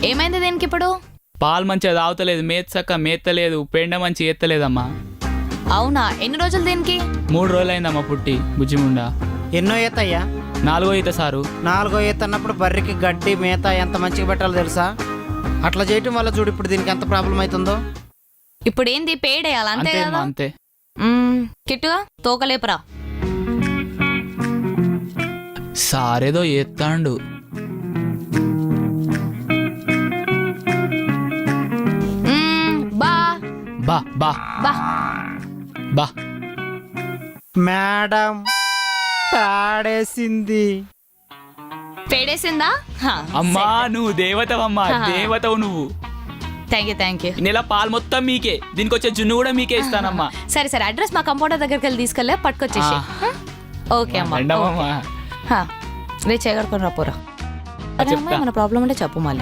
ఏమైంది దీనికి ఇప్పుడు? పాలు మంచిగా తాగుతలేదు, మేతక మేతలేదు, పెండ మంచి ఎత్తలేదమ్మా. అవునా, ఎన్ని రోజులు దీనికి? 3 రోజులైందమ్మా పుట్టి బుజ్జిముండా. ఎన్నో ఈత అయ్యా? 4వ ఈత సారు. 4వ ఈత అన్నప్పుడు బర్రెకి గడ్డి మేత ఎంత మంచిగా పెట్టాలో తెలుసా? అట్లా చేయటం వల్ల చూడు ఇప్పుడు దీనికి ఎంత ప్రాబ్లం అవుతుందో. ఇప్పుడు ఏంది పేడేయాలి అంతే అంతే కదా? అంతే. కిట్టుగా తోకలేపరా. సారేదో ఎత్తాండు. బా బా బా బా బా. మేడం పాడేసింది. పేడేసిందా? అమ్మా నువ్వు దేవతవమ్మా, దేవతవు నువ్వు. Thank you. ఈ నెల పాలు మొత్తం మీకే, దీనికి వచ్చే జున్ను కూడా మీకే ఇస్తానమ్మా. సరే అడ్రస్ మా కంపౌండర్ దగ్గరికి వెళ్ళి తీసుకెళ్ళే పట్టుకొచ్చేసి. ఓకే అమ్మా. రండమ్మా. రే చేయగడుకొని రాపోరా. చెప్తా. మన ప్రాబ్లం అంటే చెప్పు మళ్ళీ.